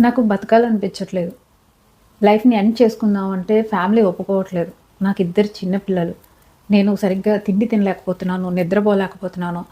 నాకు బతకాలనిపించట్లేదు. లైఫ్‌ని ఎండ్ చేసుకుందాం అంటే ఫ్యామిలీ ఒప్పుకోవట్లేదు. నాకు ఇద్దరు చిన్న పిల్లలు. నేను సరిగ్గా తిండి తినలేకపోతున్నాను, నిద్రపోలేకపోతున్నాను.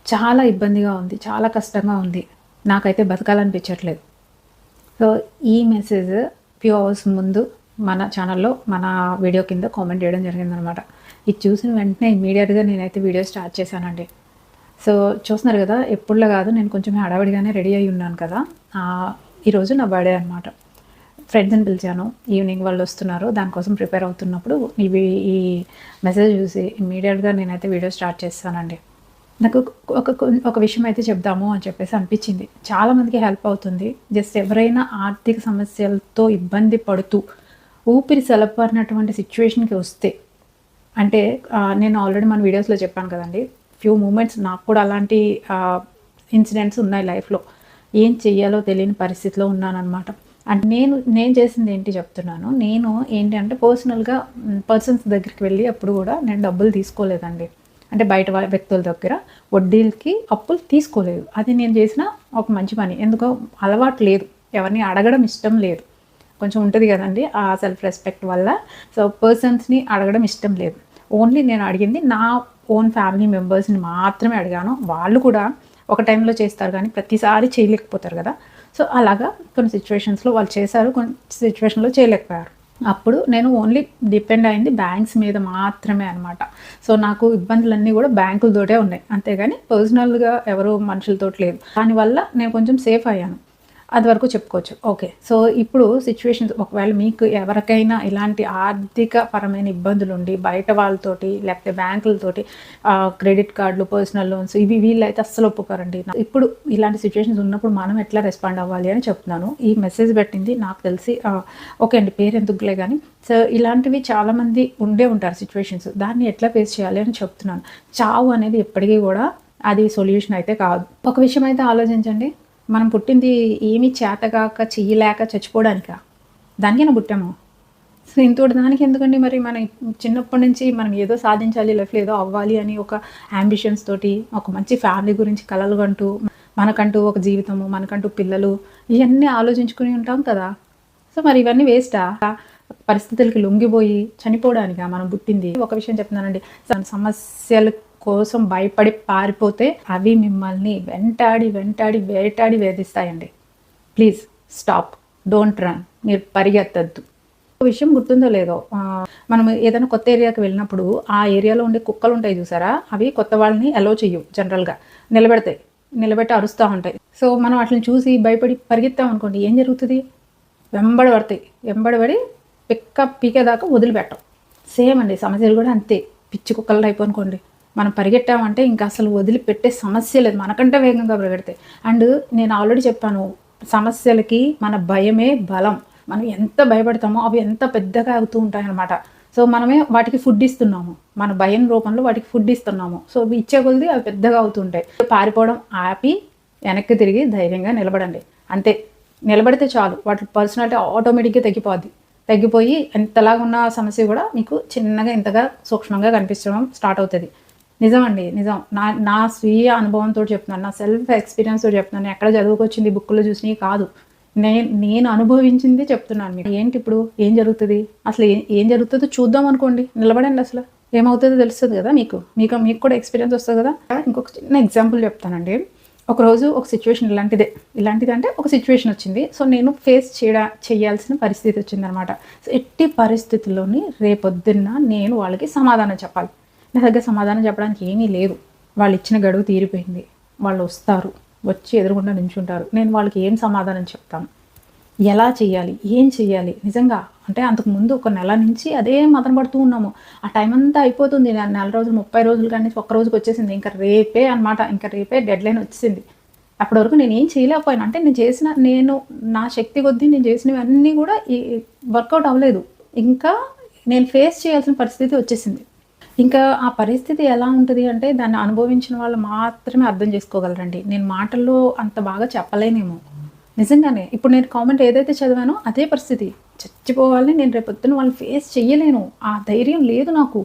చాలా ఇబ్బందిగా ఉంది. చాలా కష్టంగా ఉంది. నాకైతే బతకాలనిపించట్లేదు. సో, ఈ మెసేజ్ ఫ్యూ అవర్స్ ముందు మన ఛానల్‌లో మన వీడియో కింద కామెంట్ చేయడం జరిగిందనమాట. ఇది చూసిన వెంటనే ఇమ్మీడియేట్‌గా నేనైతే వీడియో స్టార్ట్ చేశానండి. సో, చూస్తున్నారు కదా! ఎప్పుడులా కాదు నేను కొంచెం హడావిడిగానే రెడీ అయ్యి ఉన్నాను కదా! ఈరోజు నా బర్త్‌డే అనమాట. ఫ్రెండ్స్‌ని పిలిచాను. ఈవినింగ్ వాళ్ళొస్తున్నారు. దానికోసం ప్రిపేర్ అవుతున్నప్పుడు ఈ మెసేజ్ చూసి ఇమ్మీడియేట్‌గా నేనైతే వీడియో స్టార్ట్ చేసేసానండి. నాకు ఒక విషయం అయితే చెప్దాము అని చెప్పేసి అనిపించింది. చాలామందికి హెల్ప్ అవుతుంది. జస్ట్ ఎవరైనా ఆర్థిక సమస్యలతో ఇబ్బంది పడుతూ ఊపిరి సలపనటువంటి సిట్యుయేషన్‌కి వస్తే అంటే నేను ఆల్రెడీ మన వీడియోస్‌లో చెప్పాను కదండీ! ఫ్యూ మూమెంట్స్ నాకు కూడా అలాంటి ఇన్సిడెంట్స్ ఉన్నాయి లైఫ్‌లో. ఏం చెయ్యాలో తెలియని పరిస్థితిలో ఉన్నాననమాట. అంటే నేను చేసింది ఏంటి చెప్తున్నాను. నేను ఏంటి అంటే పర్సనల్‌గా పర్సన్స్ దగ్గరికి వెళ్ళి ఎప్పుడు కూడా నేను డబ్బులు తీసుకోలేదండి. అంటే బయట వ్యక్తుల దగ్గర వడ్డీలకి అప్పులు తీసుకోలేదు. అది నేను చేసిన ఒక మంచి పని. ఎందుకో అలవాటు లేదు. ఎవరిని అడగడం ఇష్టం లేదు. కొంచెం ఉంటది కదండీ! ఆ సెల్ఫ్ రెస్పెక్ట్ వల్ల. సో, పర్సన్స్‌ని అడగడం ఇష్టం లేదు. ఓన్లీ నేను అడిగింది నా ఓన్ ఫ్యామిలీ మెంబర్స్‌ని మాత్రమే అడిగాను. వాళ్ళు కూడా ఒక టైంలో చేస్తారు కానీ ప్రతిసారి చేయలేకపోతారు కదా! సో, అలాగా కొన్ని సిట్యుయేషన్స్‌లో వాళ్ళు చేశారు. కొన్ని సిట్యుయేషన్‌లో చేయలేకపోయారు. అప్పుడు నేను ఓన్లీ డిపెండ్ అయింది బ్యాంక్స్ మీద మాత్రమే అనమాట. సో, నాకు ఇబ్బందులన్నీ కూడా బ్యాంకులతోటే ఉన్నాయి. అంతేగాని పర్సనల్‌గా ఎవరు మనుషులతోటి లేదు. దానివల్ల నేను కొంచెం సేఫ్ అయ్యాను. అది వరకు చెప్పుకోవచ్చు. ఓకే. సో, ఇప్పుడు సిట్యుయేషన్స్ ఒకవేళ మీకు ఎవరికైనా ఇలాంటి ఆర్థిక పరమైన ఇబ్బందులుండి బయట వాళ్ళతోటి లేకపోతే బ్యాంకులతోటి క్రెడిట్ కార్డులు, పర్సనల్ లోన్స్ వీళ్ళైతే అస్సలు ఒప్పుకోరండి. ఇప్పుడు ఇలాంటి సిట్యుయేషన్స్ ఉన్నప్పుడు మనం ఎట్లా రెస్పాండ్ అవ్వాలి అని చెప్తున్నాను. ఈ మెసేజ్ పెట్టింది నాకు తెలిసి ఓకే అండి, పేరు ఎందుకులే గానీ సో, ఇలాంటివి చాలామంది ఉండే ఉంటారు సిట్యుయేషన్స్. దాన్ని ఎట్లా ఫేస్ చేయాలి అని చెప్తున్నాను. చావు అనేది ఎప్పటికీ కూడా అది సొల్యూషన్ అయితే కాదు. ఒక విషయం అయితే ఆలోచించండి. మనం పుట్టింది ఏమీ చేతగాక, చెయ్యలేక చచ్చిపోవడానికా? దానికేనా పుట్టాము? సో, ఇంతోటి దానికి ఎందుకండి మరి మన చిన్నప్పటి నుంచి మనం ఏదో సాధించాలి, లైఫ్‌లో ఏదో అవ్వాలి అని ఒక యాంబిషన్స్ తోటి, ఒక మంచి ఫ్యామిలీ గురించి కలలు కంటూ, మనకంటూ ఒక జీవితము, మనకంటూ పిల్లలు, ఇయన్నీ ఆలోచించుకుని ఉంటాం కదా! సో, మరి ఇవన్నీ వేస్టా? పరిస్థితులకి లొంగిపోయి చనిపోవడానికా మనం పుట్టింది? ఒక విషయం చెప్తున్నానండి. సమస్యలు కోసం భయపడి పారిపోతే అవి మిమ్మల్ని వెంటాడి వేటాడి వేధిస్తాయండి. Please stop. Don't run. మీరు పరిగెత్తద్దు. ఒక విషయం గుర్తుందో లేదో మనం ఏదైనా కొత్త ఏరియాకి వెళ్ళినప్పుడు ఆ ఏరియాలో ఉండే కుక్కలు ఉంటాయి చూసారా? అవి కొత్త వాళ్ళని అలో చెయ్యవు జనరల్‌గా. నిలబెడతాయి. నిలబెట్టి అరుస్తూ ఉంటాయి. సో, మనం వాటిని చూసి భయపడి పరిగెత్తాం అనుకోండి ఏం జరుగుతది? వెంబడి పడతాయి. వెంబడి పడి పీకేదాకా వదిలిపెట్టవు. సేమ్ అండి సమస్యలు కూడా అంతే. పిచ్చి కుక్కల టైప్ అనుకోండి. మనం పరిగెట్టామంటే ఇంకా అసలు వదిలిపెట్టే సమస్య లేదు. మనకంటే వేగంగా పరిగెడతాయి. అండ్ నేను ఆల్రెడీ చెప్పాను, సమస్యలకి మన భయమే బలం. మనం ఎంత భయపడతామో అవి ఎంత పెద్దగా అవుతూ ఉంటాయన్నమాట. సో, మనమే వాటికి ఫుడ్ ఇస్తున్నాము. మన భయం రూపంలో వాటికి ఫుడ్ ఇస్తున్నాము. సో, ఇచ్చే కొద్దీ అవి పెద్దగా అవుతుంటాయి. పారిపోవడం ఆపి వెనక్కి తిరిగి ధైర్యంగా నిలబడండి. అంతే. నిలబడితే చాలు. వాటి పర్సనాలిటీ ఆటోమేటిక్‌గా తగ్గిపోయి ఎంతలాగా ఉన్న సమస్య కూడా మీకు చిన్నగా ఇంతగా సూక్ష్మంగా కనిపించడం స్టార్ట్ అవుతది. నిజమండి. నిజం. నా స్వీయ అనుభవంతో చెప్తున్నాను. నా సెల్ఫ్ ఎక్స్‌పీరియన్స్‌తో చెప్తున్నాను. ఎక్కడ చదువుకొచ్చింది బుక్కులో చూసినవి కాదు. నేను అనుభవించింది చెప్తున్నాను మీకు. ఏంటి ఇప్పుడు ఏం జరుగుతది? అసలు ఏం జరుగుతుందో చూద్దాం అనుకోండి. నిలబడండి అసలు. ఏమవుతుందో తెలుస్తది కదా మీకు. మీకు కూడా ఎక్స్‌పీరియన్స్ వస్తది కదా! ఇంకొక చిన్న ఎగ్జాంపుల్ చెప్తానండి. ఒకరోజు ఒక సిట్యుయేషన్ ఇలాంటిదంటే ఒక సిట్యుయేషన్ వచ్చింది. సో, నేను ఫేస్ చేయాల్సిన పరిస్థితి వచ్చిందనమాట. సో, ఎట్టి పరిస్థితుల్లోని రేపొద్దున్న నేను వాళ్ళకి సమాధానం చెప్పాలి. నా దగ్గర సమాధానం చెప్పడానికి ఏమీ లేదు. వాళ్ళు ఇచ్చిన గడువు తీరిపోయింది. వాళ్ళు వస్తారు. వచ్చి ఎదురుగుండా నించుంటారు. నేను వాళ్ళకి ఏం సమాధానం చెప్తాను? ఎలా చేయాలి? ఏం చేయాలి? నిజంగా అంటే అంతకుముందు ఒక నెల నుంచి అదే మదన పడుతూ ఉన్నాము. ఆ టైం అంతా అయిపోతుంది. నెల రోజులు, 30 రోజులు కానీ ఒక్క రోజుకి వచ్చేసింది. ఇంకా రేపే అనమాట. ఇంకా రేపే డెడ్‌లైన్ వచ్చేసింది. అప్పటి వరకు నేనేం చేయలేకపోయాను. అంటే నేను నా శక్తి కొద్దీ నేను చేసినవన్నీ కూడా వర్కౌట్ అవ్వలేదు. ఇంకా నేను ఫేస్ చేయాల్సిన పరిస్థితి వచ్చేసింది. ఇంకా ఆ పరిస్థితి ఎలా ఉంటది అంటే దాన్ని అనుభవించిన వాళ్ళు మాత్రమే అర్థం చేసుకోగలరండి. నేను మాటల్లో అంత బాగా చెప్పలేనేమో. నిజంగానే. ఇప్పుడు నేను కామెంట్ ఏదైతే చదివానో అదే పరిస్థితి. చచ్చిపోవాలని నేను రేపొద్దున వాళ్ళని ఫేస్ చెయ్యలేను. ఆ ధైర్యం లేదు నాకు.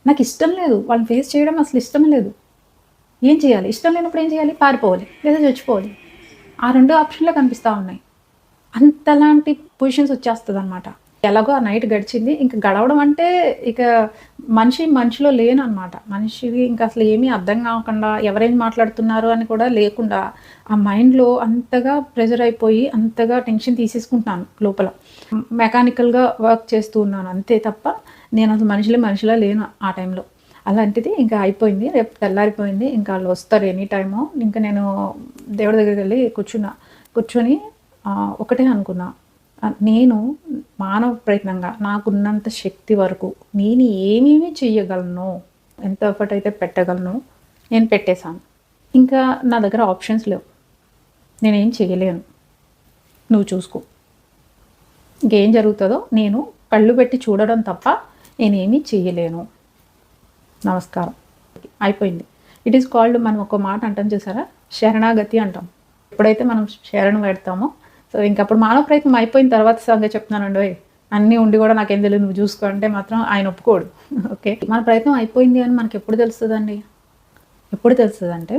నాకిష్టం లేదు. వాళ్ళని ఫేస్ చేయడం అసలు ఇష్టమే లేదు. ఏం చేయాలి? ఇష్టం లేనప్పుడు ఏం చేయాలి? పారిపోవాలి. లేదా చచ్చిపోవాలి. ఆ 2 ఆప్షన్‌లే కనిపిస్తా ఉన్నాయి. అంతలాంటి పొజిషన్స్ వచ్చేస్తదనమాట. ఎలాగో ఆ నైట్ గడిచింది. ఇంక గడవడం అంటే ఇక మనిషిలో లేననమాట. మనిషికి ఇంక అసలు ఏమీ అర్థం కాకుండా ఎవరేం మాట్లాడుతున్నారు అని కూడా లేకుండా ఆ మైండ్‌లో అంతగా ప్రెషర్ అయిపోయి, అంతగా టెన్షన్ తీసేసుకుంటున్నాను లోపల. మెకానికల్‌గా వర్క్ చేస్తూ ఉన్నాను అంతే తప్ప నేనసలు మనిషిలా లేను ఆ టైంలో. అలాంటిది ఇంకా అయిపోయింది. రేపు తెల్లారిపోయింది. ఇంకా ఆళ్ళు వస్తారు ఎనీ టైము. ఇంక నేను దేవుడి దగ్గరికెళ్ళి కూర్చొని ఒకటే అనుకున్నా. నేను మానవ ప్రయత్నంగా నాకున్నంత శక్తి వరకు నేను ఏమేమి చెయ్యగలను, ఎంత ఎఫర్ట్ అయితే పెట్టగలను నేను పెట్టేశాను. ఇంకా నా దగ్గర ఆప్షన్స్ లేవు. నేనేం చేయలేను. నువ్వు చూసుకో. ఇంకేం జరుగుతదో నేను కళ్ళు పెట్టి చూడడం తప్ప నేనేమీ చెయ్యలేను. నమస్కారం. అయిపోయింది. ఇట్ ఈస్ కాల్డ్ మనం ఒక మాట అంటాం చూసారా? శరణాగతి అంటాం. ఎప్పుడైతే మనం శరణు పెడతామో సో ఇంకప్పుడు మానవ ప్రయత్నం అయిపోయిన తర్వాత సంగతి చెప్తున్నానండోయ్. అన్నీ ఉండి కూడా నాకేం తెలీదు నువ్వు చూసుకో అంటే మాత్రం ఆయన ఒప్పుకోడు. ఓకే. మన ప్రయత్నం అయిపోయింది అని మనకెప్పుడు తెలుస్తదండి? ఎప్పుడు తెలుస్తదంటే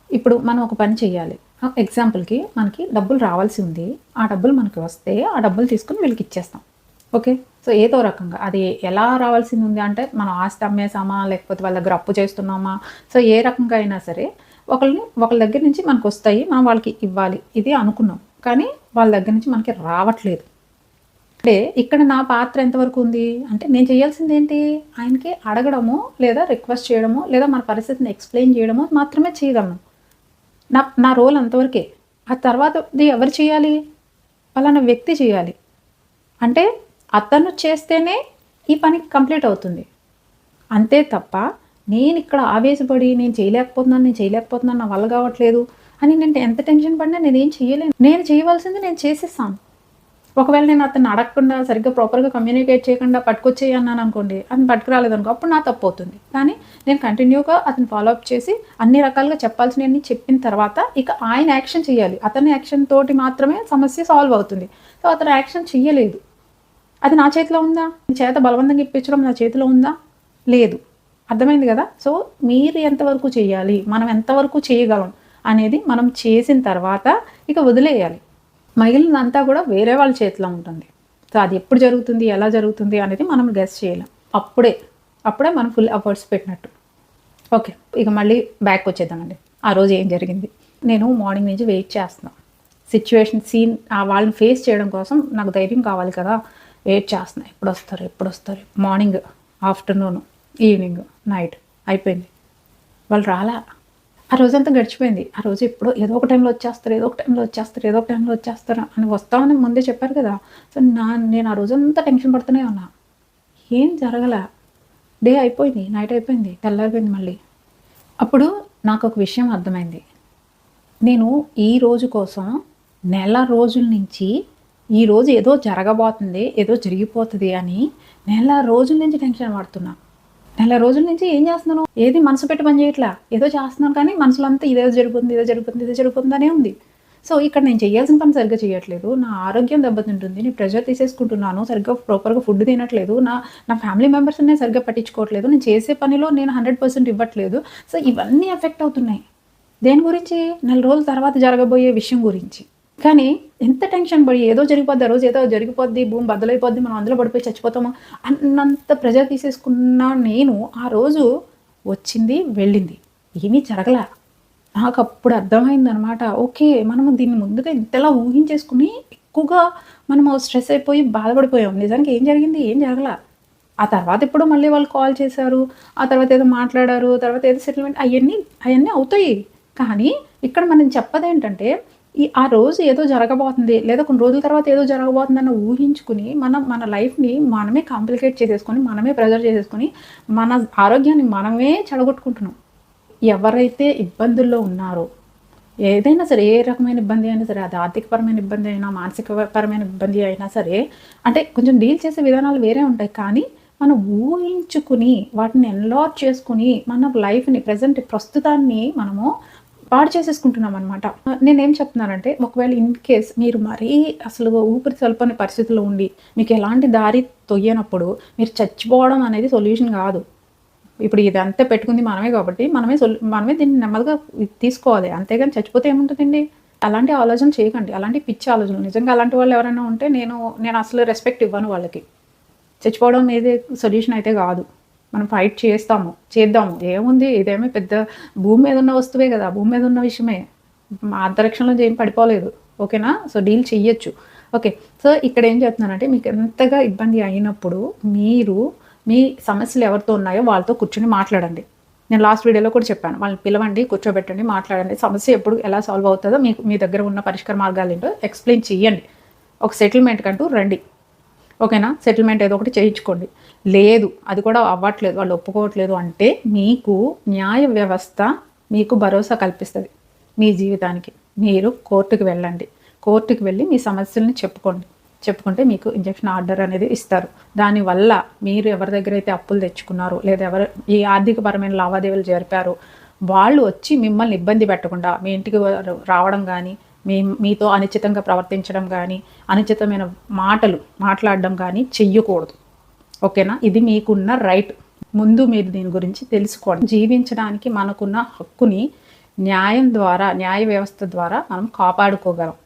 ఇప్పుడు మనం ఒక పని చెయ్యాలి. ఎగ్జాంపుల్‌కి మనకి డబ్బులు రావాల్సి ఉంది. ఆ డబ్బులు మనకి వస్తే ఆ డబ్బులు తీసుకొని వీళ్ళకి ఇచ్చేస్తాం. ఓకే. సో ఏదో రకంగా అది ఎలా రావాల్సింది ఉంది అంటే మనం ఆస్తి అమ్మేసామా? లేకపోతే వాళ్ళ దగ్గర అప్పు చేస్తున్నామా? సో ఏ రకంగా అయినా సరే ఒకళ్ళ దగ్గర నుంచి మనకొస్తాయి. మనం వాళ్ళకి ఇవ్వాలి. ఇది అనుకున్నాం. కానీ వాళ్ళ దగ్గర నుంచి మనకి రావట్లేదు. అంటే ఇక్కడ నా పాత్ర ఎంతవరకు ఉంది? అంటే నేను చేయాల్సిందేంటి? ఆయనకి అడగడమో, లేదా రిక్వెస్ట్ చేయడమో, లేదా మన పరిస్థితిని ఎక్స్‌ప్లెయిన్ చేయడమో మాత్రమే చేయగలను. నా రోల్ అంతవరకే. ఆ తర్వాతది ఎవరు చేయాలి? పలానా వ్యక్తి చేయాలి. అంటే అతను చేస్తేనే ఈ పని కంప్లీట్ అవుతుంది. అంతే తప్ప నేనిక్కడ ఆవేశపడి నేను చేయలేకపోతున్నాను, నా వల్ల కావట్లేదు అని నేను ఎంత టెన్షన్ పడినా నేనేం చేయలేను. నేను చేయవలసింది నేను చేసేసాను. ఒకవేళ నేను అతన్ని అడగకుండా సరిగ్గా ప్రాపర్‌గా కమ్యూనికేట్ చేయకుండా పట్టుకొచ్చేయి అన్నాననుకోండి, అతను పట్టుకురాలేదనుకో అప్పుడు నా తప్పవుతుంది. కానీ నేను కంటిన్యూగా అతన్ని ఫాలో అప్ చేసి అన్ని రకాలుగా చెప్పాల్సినవన్నీ చెప్పిన తర్వాత ఇక ఆయన యాక్షన్ చేయాలి. అతని యాక్షన్ తోటి మాత్రమే సమస్య సాల్వ్ అవుతుంది. సో అతను యాక్షన్ చెయ్యలేదు. అది నా చేతిలో ఉందా? మీ చేత బలవంతంగా ఇప్పించడం నా చేతిలో ఉందా? లేదు. అర్థమైంది కదా? సో మీరు ఎంతవరకు చేయాలి? మనం ఎంతవరకు చేయగలం అనేది మనం చేసిన తర్వాత ఇక వదిలేయాలి. మిగిలినదంతా కూడా వేరే వాళ్ళ చేతిలో ఉంటుంది. సో అది ఎప్పుడు జరుగుతుంది, ఎలా జరుగుతుంది అనేది మనం గెస్ చేయలేం. అప్పుడే మనం ఫుల్ ఎఫర్ట్స్ పెట్టినట్టు. ఓకే. ఇక మళ్ళీ బ్యాక్ వచ్చేద్దామండి. ఆ రోజు ఏం జరిగింది? నేను మార్నింగ్ నుంచి వెయిట్ చేస్తున్నా. సీన్ వాళ్ళని ఫేస్ చేయడం కోసం నాకు ధైర్యం కావాలి కదా! వెయిట్ చేస్తున్నా. ఎప్పుడొస్తారు? మార్నింగ్, ఆఫ్టర్‌నూన్, ఈవినింగ్, నైట్ అయిపోయింది. వాళ్ళు రాలా. ఆ రోజంతా గడిచిపోయింది. ఆ రోజు ఎప్పుడో ఏదో ఒక టైంలో వచ్చేస్తారు అని వస్తామని ముందే చెప్పారు కదా! సో నేను ఆ రోజంతా టెన్షన్ పడుతూనే ఉన్నా. ఏం జరగలా. డే అయిపోయింది. నైట్ అయిపోయింది. తెల్లారిపోయింది మళ్ళీ. అప్పుడు నాకొక విషయం అర్థమైంది. నేను ఈ రోజు కోసం నెల రోజుల నుంచి ఈరోజు ఏదో జరగబోతుంది, ఏదో జరిగిపోతది అని నెల రోజుల నుంచి టెన్షన్ పడుతున్నా. నెల రోజుల నుంచి ఏం చేస్తున్నాను? ఏది మనసు పెట్టి పని చేయట్లా. ఏదో చేస్తున్నాను కానీ మనసులో అంతా ఇదే జరుగుతుందనే ఉంది. సో ఇక్కడ నేను చేయాల్సిన పని సరిగ్గా చేయట్లేదు. నా ఆరోగ్యం దెబ్బతింటుంది. నేను ప్రెషర్ తీసేసుకుంటున్నాను. సరిగ్గా ప్రాపర్‌గా ఫుడ్ తినట్లేదు. నా ఫ్యామిలీ మెంబర్స్‌ని నేను సరిగ్గా పట్టించుకోవట్లేదు. నేను చేసే పనిలో నేను 100% ఇవ్వట్లేదు. సో ఇవన్నీ ఎఫెక్ట్ అవుతున్నాయి. దేని గురించి? నెల రోజుల తర్వాత జరగబోయే విషయం గురించి. కానీ ఎంత టెన్షన్ పడి ఏదో జరిగిపోద్ది, ఆ రోజు ఏదో జరిగిపోద్ది, భూమి బద్దలైపోద్ది, మనం అందులో పడిపోయి చచ్చిపోతాము అన్నంత ప్రెషర్ తీసేసుకున్న నేను ఆ రోజు వచ్చింది, వెళ్ళింది. ఏమీ జరగలా. నాకప్పుడు అర్థమైందనమాట. ఓకే. మనము దీన్ని ముందుగా ఇంతలా ఊహించేసుకుని ఎక్కువగా మనము స్ట్రెస్ అయిపోయి బాధపడిపోయాం. నిజానికి ఏం జరిగింది? ఏం జరగలా. ఆ తర్వాత ఎప్పుడో మళ్ళీ వాళ్ళు కాల్ చేశారు. ఆ తర్వాత ఏదో మాట్లాడారు. తర్వాత ఏదో సెటిల్మెంట్ అయన్నీ అవుతాయి. కానీ ఇక్కడ మనం చెప్పదేంటంటే ఆ రోజు ఏదో జరగబోతుంది, లేదా కొన్ని రోజుల తర్వాత ఏదో జరగబోతుందని ఊహించుకుని మన లైఫ్‌ని మనమే కాంప్లికేట్ చేసేసుకొని, మనమే ప్రెషర్ చేసేసుకొని, మన ఆరోగ్యాన్ని మనమే చెడగొట్టుకుంటున్నాం. ఎవరైతే ఇబ్బందుల్లో ఉన్నారో, ఏదైనా సరే ఏ రకమైన ఇబ్బంది అయినా సరే, అది ఆర్థికపరమైన ఇబ్బంది అయినా, మానసికపరమైన ఇబ్బంది అయినా సరే, అంటే కొంచెం డీల్ చేసే విధానాలు వేరే ఉంటాయి. కానీ మనం ఊహించుకుని, వాటిని ఎన్లార్జ్ చేసుకొని, మన లైఫ్‌ని ప్రస్తుతాన్ని మనము పాడు చేసేసుకుంటున్నామనమాట. నేనేం చెప్తున్నానంటే ఒకవేళ ఇన్ కేస్ మీరు మరీ అసలు ఊపిరి సలపని పరిస్థితిలో ఉండి, మీకు ఎలాంటి దారి తొయ్యనప్పుడు మీరు చచ్చిపోవడం అనేది సొల్యూషన్ కాదు. ఇప్పుడు ఇదంతా పెట్టుకుంది మనమే కాబట్టి మనమే దీన్ని నెమ్మదిగా తీసుకోవాలి. అంతేగాని చచ్చిపోతే ఏముంటుందండి? అలాంటి ఆలోచన చేయకండి. అలాంటి పిచ్చి ఆలోచనలు. నిజంగా అలాంటి వాళ్ళు ఎవరైనా ఉంటే నేను అసలు రెస్పెక్ట్ ఇవ్వను వాళ్ళకి. చచ్చిపోవడం అనేది సొల్యూషన్ అయితే కాదు. మనం ఫైట్ చేద్దాము. ఏముంది, ఇదేమీ పెద్ద భూమి మీద ఉన్న వస్తువే కదా, భూమి మీద ఉన్న విషయమే. అంతరిక్షంలో ఏం పడిపోలేదు. ఓకేనా? సో డీల్ చెయ్యొచ్చు. ఓకే. సో ఇక్కడ ఏం చెప్తున్నానంటే, మీకు ఎంతగా ఇబ్బంది అయినప్పుడు మీరు మీ సమస్యలు ఎవరితో ఉన్నాయో వాళ్ళతో కూర్చొని మాట్లాడండి. నేను లాస్ట్ వీడియోలో కూడా చెప్పాను. వాళ్ళని పిలవండి, కూర్చోబెట్టండి, మాట్లాడండి. సమస్య ఎప్పుడు ఎలా సాల్వ్ అవుతుందో మీకు మీ దగ్గర ఉన్న పరిష్కార మార్గాలు ఏంటో ఎక్స్ప్లెయిన్ చెయ్యండి. ఒక సెటిల్మెంట్‌కంటూ రండి. ఓకేనా? సెటిల్మెంట్ ఏదో ఒకటి చేయించుకోండి. లేదు, అది కూడా అవ్వట్లేదు, వాళ్ళు ఒప్పుకోవట్లేదు అంటే మీకు న్యాయ వ్యవస్థ మీకు భరోసా కల్పిస్తుంది మీ జీవితానికి. మీరు కోర్టుకి వెళ్ళండి. కోర్టుకి వెళ్ళి మీ సమస్యల్ని చెప్పుకుంటే మీకు ఇంజెక్షన్ ఆర్డర్ అనేది ఇస్తారు. దానివల్ల మీరు ఎవరి దగ్గర అయితే అప్పులు తెచ్చుకున్నారో, లేదా ఎవరు ఈ ఆర్థికపరమైన లావాదేవీలు జరిపారో వాళ్ళు వచ్చి మిమ్మల్ని ఇబ్బంది పెట్టకుండా మీ ఇంటికి రావడం కానీ, మీతో అనుచితంగా ప్రవర్తించడం కానీ, అనుచితమైన మాటలు మాట్లాడడం కానీ చెయ్యకూడదు. ఓకేనా? ఇది మీకున్న రైట్. ముందు మీరు దీని గురించి తెలుసుకోండి. జీవించడానికి మనకున్న హక్కుని న్యాయ వ్యవస్థ ద్వారా మనం కాపాడుకోగలం.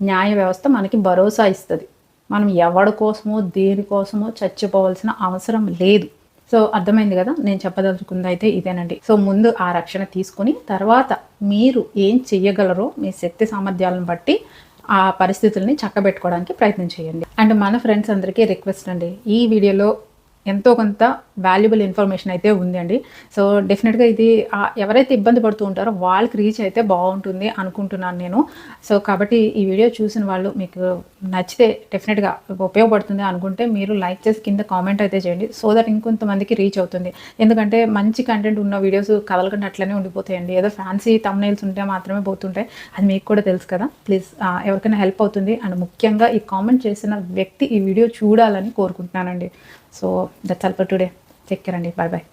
న్యాయ వ్యవస్థ మనకి భరోసా ఇస్తుంది. మనం ఎవడి కోసమో దేనికోసమో చచ్చిపోవాల్సిన అవసరం లేదు. సో అర్థమైంది కదా, నేను చెప్పదలుచుకుంది అయితే ఇదేనండి. సో ముందు ఆ రక్షణ తీసుకుని తర్వాత మీరు ఏం చెయ్యగలరో మీ శక్తి సామర్థ్యాలను బట్టి ఆ పరిస్థితుల్ని చక్కబెట్టుకోవడానికి ప్రయత్నం చేయండి. అండ్ మన ఫ్రెండ్స్ అందరికీ రిక్వెస్ట్ అండి, ఈ వీడియోలో ఎంతో కొంత వాల్యుబుల్ ఇన్ఫర్మేషన్ అయితే ఉంది అండి. సో డెఫినెట్గా ఇది ఎవరైతే ఇబ్బంది పడుతూ ఉంటారో వాళ్ళకి రీచ్ అయితే బాగుంటుంది అనుకుంటున్నాను నేను. సో కాబట్టి ఈ వీడియో చూసిన వాళ్ళు మీకు నచ్చితే డెఫినెట్గా ఉపయోగపడుతుంది అనుకుంటే మీరు లైక్ చేసి కింద కామెంట్ అయితే చేయండి. సో దట్ ఇంకొంతమందికి రీచ్ అవుతుంది. ఎందుకంటే మంచి కంటెంట్ ఉన్న వీడియోస్ కదలకుండా అట్లనే ఉండిపోతాయండి. ఏదో ఫ్యాన్సీ థంబ్నెయిల్స్ ఉంటే మాత్రమే పోతుంటాయి. అది మీకు కూడా తెలుసు కదా. ప్లీజ్ ఎవరికైనా హెల్ప్ అవుతుంది. అండ్ ముఖ్యంగా ఈ కామెంట్ చేసిన వ్యక్తి ఈ వీడియో చూడాలని కోరుకుంటున్నానండి. So that's all for today. Take care and bye bye.